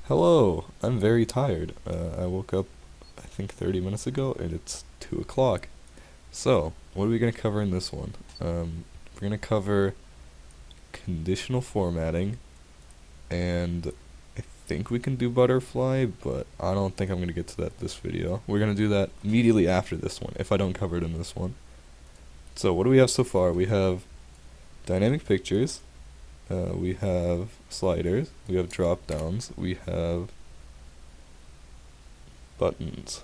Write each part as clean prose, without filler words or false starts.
Hello, I'm very tired. I woke up, I think, 30 minutes ago, and it's 2 o'clock. So, what are we going to cover in this one? We're going to cover conditional formatting, and I think we can do butterfly, but I don't think I'm going to get to that this video. We're going to do that immediately after this one, if I don't cover it in this one. So, what do we have so far? We have dynamic pictures, we have sliders, we have drop downs, we have buttons.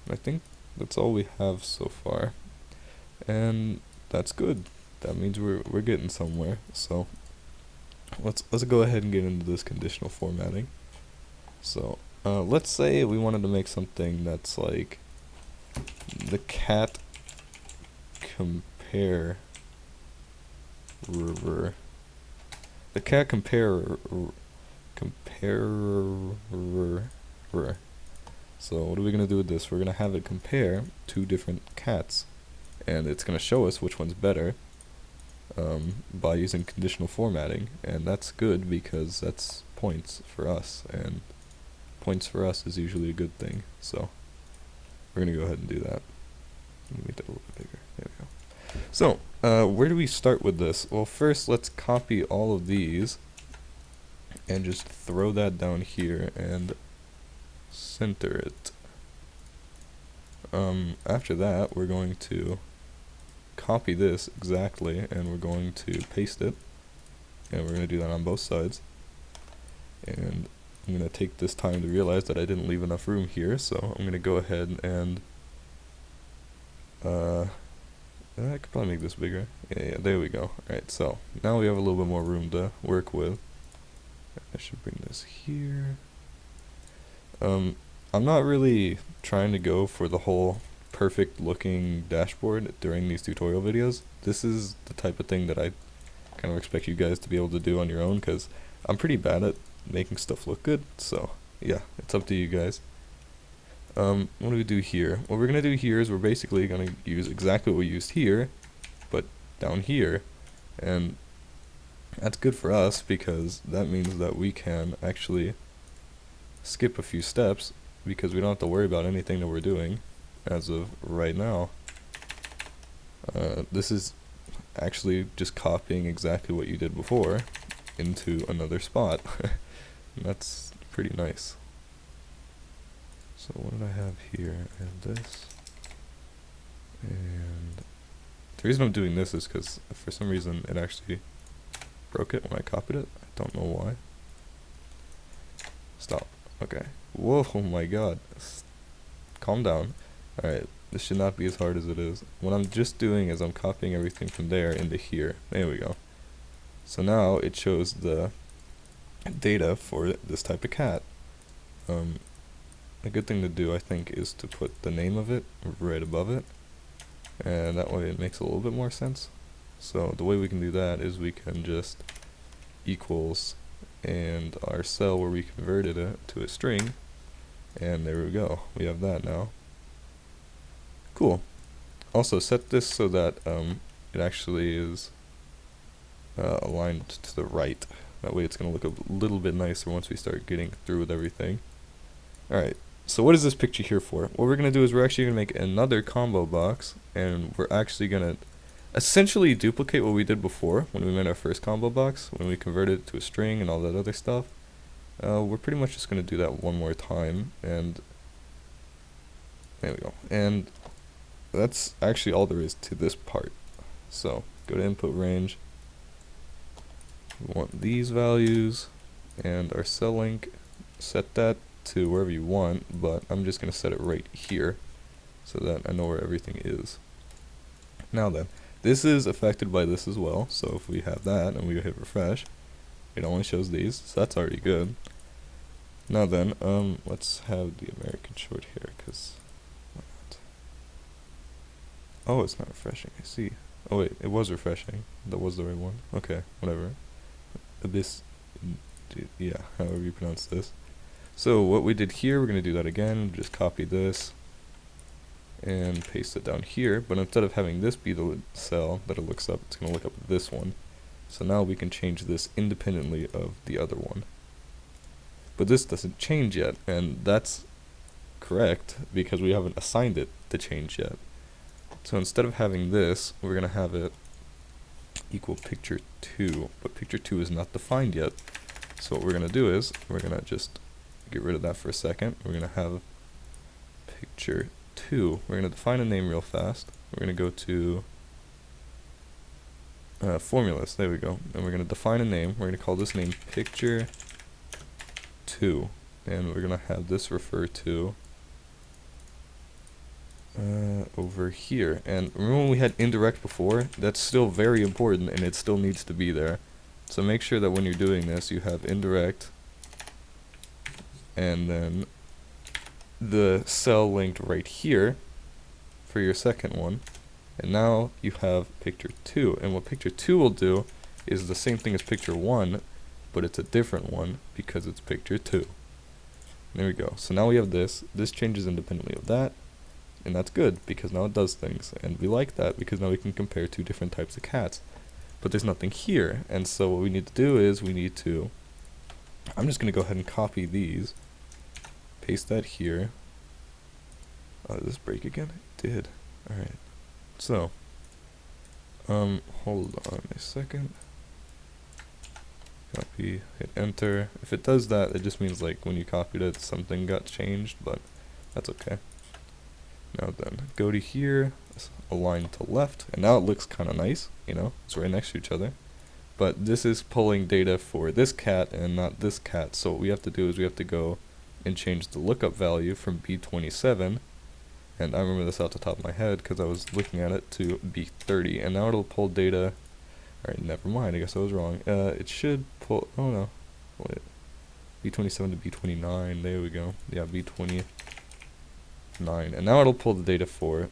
I think that's all we have so far, and that's good. That means we're getting somewhere. So let's go ahead and get into this conditional formatting. So let's say we wanted to make something that's like the cat compare the cat comparer. So what are we going to do with this? We're going to have it compare two different cats, and it's going to show us which one's better by using conditional formatting, and that's good because that's points for us, and points for us is usually a good thing. So we're going to go ahead and do that. Let me make that a little bit bigger. There we go. So where do we start with this? Well, first let's copy all of these and just throw that down here and center it. After that, we're going to copy this exactly, and we're going to paste it, and we're going to do that on both sides. And I'm going to take this time to realize that I didn't leave enough room here, so I'm going to go ahead and I could probably make this bigger. Yeah, there we go. Alright, so now we have a little bit more room to work with. I should bring this here. I'm not really trying to go for the whole perfect looking dashboard during these tutorial videos. This is the type of thing that I kind of expect you guys to be able to do on your own, because I'm pretty bad at making stuff look good. So yeah, it's up to you guys. What do we do here? What we're going to do here is we're basically going to use exactly what we used here, but down here, and that's good for us because that means that we can actually skip a few steps because we don't have to worry about anything that we're doing as of right now. This is actually just copying exactly what you did before into another spot. And that's pretty nice. So what did I have here? I have this. And the reason I'm doing this is because for some reason it actually broke it when I copied it. I don't know why. Stop. Okay. Whoa, oh my god. Calm down. Alright, this should not be as hard as it is. What I'm just doing is I'm copying everything from there into here. There we go. So now it shows the data for this type of cat. A good thing to do, I think, is to put the name of it right above it, and that way it makes a little bit more sense. So the way we can do that is we can just equals and our cell where we converted it to a string, and there we go, we have that now. Cool. Also set this so that it actually is aligned to the right. That way it's going to look a little bit nicer once we start getting through with everything. Alright, so what is this picture here for? What we're going to do is we're actually going to make another combo box, and we're actually going to essentially duplicate what we did before when we made our first combo box, when we converted it to a string and all that other stuff. We're pretty much just going to do that one more time, and there we go. And that's actually all there is to this part. So go to input range. We want these values, and our cell link, set that to wherever you want, but I'm just going to set it right here so that I know where everything is. Now then, this is affected by this as well, so if we have that and we hit refresh, it only shows these, so that's already good. Now then, let's have the American short hair, because why not? Oh, it's not refreshing, I see. Oh wait, it was refreshing. That was the right one. Okay, whatever. Abyss, yeah, however you pronounce this. So what we did here, we're going to do that again, just copy this and paste it down here, but instead of having this be the cell that it looks up, it's going to look up this one. So now we can change this independently of the other one. but this doesn't change yet, and that's correct because we haven't assigned it to change yet. So instead of having this, we're going to have it equal picture 2, but picture 2 is not defined yet. So what we're going to do is, we're going to just get rid of that for a second. We're going to have picture 2. We're going to define a name real fast. We're going to go to formulas, there we go. And we're going to define a name. We're going to call this name picture 2. And we're going to have this refer to over here. And remember when we had indirect before? That's still very important and it still needs to be there. So make sure that when you're doing this, you have indirect and then the cell linked right here for your second one. And now you have picture 2. And what picture 2 will do is the same thing as picture 1, but it's a different one because it's picture 2. There we go. So now we have this. This changes independently of that. And that's good because now it does things. And we like that because now we can compare two different types of cats. But there's nothing here. And so what we need to do is we need to... I'm just going to go ahead and copy these. Paste that here. Oh, did this break again? It did. Alright. So, hold on a second. Copy, hit enter. If it does that, it just means like when you copied it, something got changed, but that's okay. Now then, go to here, align to left, and now it looks kind of nice, you know, it's right next to each other. But this is pulling data for this cat and not this cat, so what we have to do is we have to go and change the lookup value from B27, and I remember this off the top of my head because I was looking at it, to B30, and now it'll pull data. Alright, never mind, I guess I was wrong. It should pull, oh no, wait, B27 to B29, there we go, yeah, B29, and now it'll pull the data for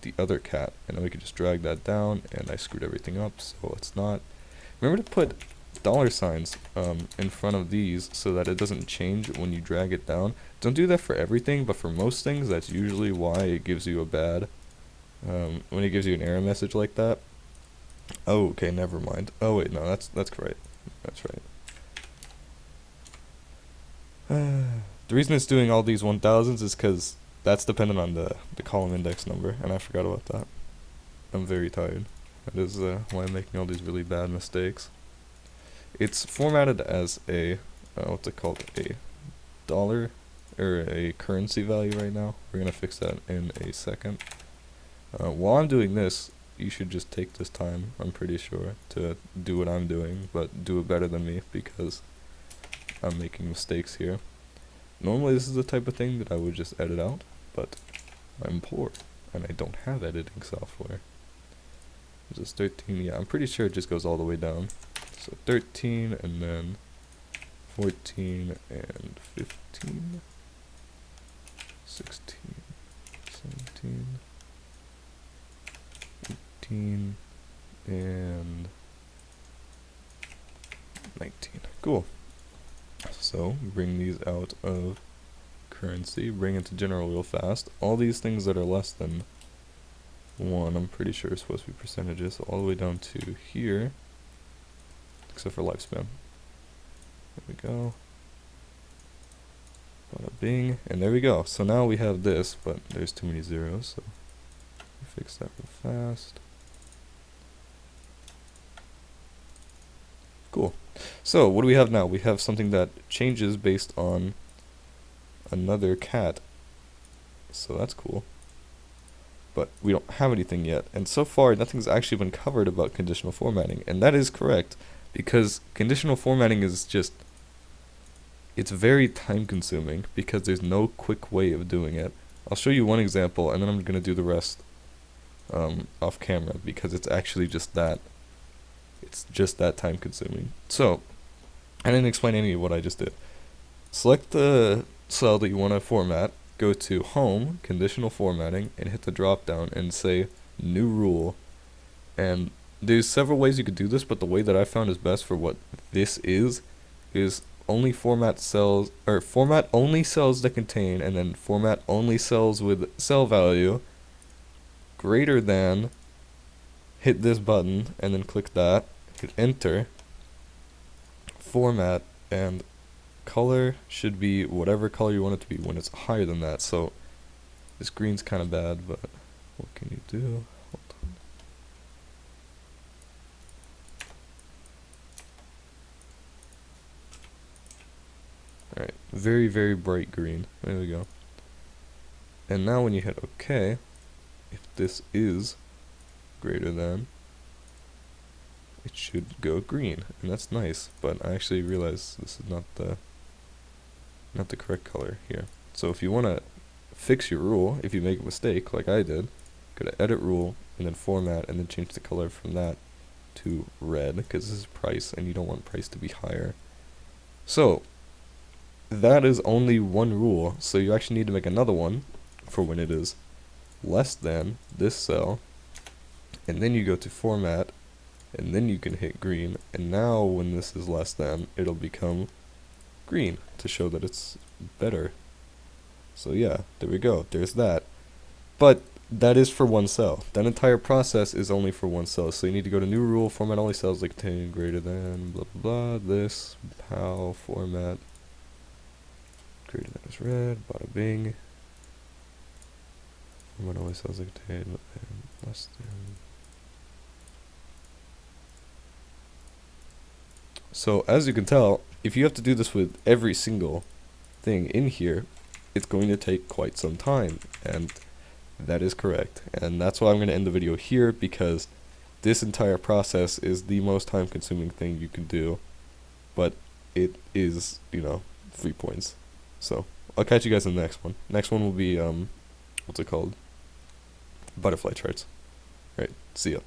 the other cat, and then we can just drag that down, and I screwed everything up, so it's not. Remember to put $signs in front of these so that it doesn't change when you drag it down. Don't do that for everything, but for most things, that's usually why it gives you a bad, when it gives you an error message like that. Oh, okay, never mind. Oh wait, no, that's right. That's right. The reason it's doing all these 1000s is because that's dependent on the column index number, and I forgot about that. I'm very tired. That is why I'm making all these really bad mistakes. It's formatted as a, what's it called, a dollar, or a currency value right now. We're going to fix that in a second. While I'm doing this, you should just take this time, I'm pretty sure, to do what I'm doing, but do it better than me, because I'm making mistakes here. Normally this is the type of thing that I would just edit out, but I'm poor, and I don't have editing software. Is this 13? Yeah, I'm pretty sure it just goes all the way down. So 13, and then 14, and 15, 16, 17, 18, and 19. Cool. So, bring these out of currency, bring it to general real fast. All these things that are less than 1, I'm pretty sure is supposed to be percentages, so all the way down to here, except for lifespan. There we go. Bada bing, and there we go. So now we have this, but there's too many zeros, so fix that real fast. Cool. So what do we have now? We have something that changes based on another cat. So that's cool. But we don't have anything yet. And so far, nothing's actually been covered about conditional formatting. And that is correct, because conditional formatting is just, it's very time consuming because there's no quick way of doing it. I'll show you one example and then I'm going to do the rest off camera because it's actually just that. It's just that time consuming. So, I didn't explain any of what I just did. Select the cell that you want to format, go to Home, Conditional Formatting, and hit the drop down and say New Rule. And there's several ways you could do this, but the way that I found is best for what this is only format cells, or format only cells that contain, and then format only cells with cell value greater than, hit this button, and then click that, hit enter, format, and color should be whatever color you want it to be when it's higher than that. So this green's kind of bad, but what can you do? Hold on. Alright, very, very bright green. There we go. And now when you hit OK, if this is greater than, it should go green, and that's nice. But I actually realized this is not the correct color here. So if you want to fix your rule, if you make a mistake like I did, go to edit rule and then format and then change the color from that to red, because this is price and you don't want price to be higher. So that is only one rule, so you actually need to make another one for when it is less than this cell, and then you go to format and then you can hit green, and now when this is less than, it'll become green to show that it's better. So yeah, there we go, there's that. But that is for one cell. That entire process is only for one cell, so you need to go to new rule, format only cells that contain greater than blah blah blah, this, how, format, greater than is red, bada bing, format only cells that contain less than. So as you can tell, if you have to do this with every single thing in here, it's going to take quite some time, and that is correct. And that's why I'm going to end the video here, because this entire process is the most time consuming thing you can do, but it is, 3 points. So I'll catch you guys in the next one. Next one will be, what's it called? Butterfly charts. Alright, see ya.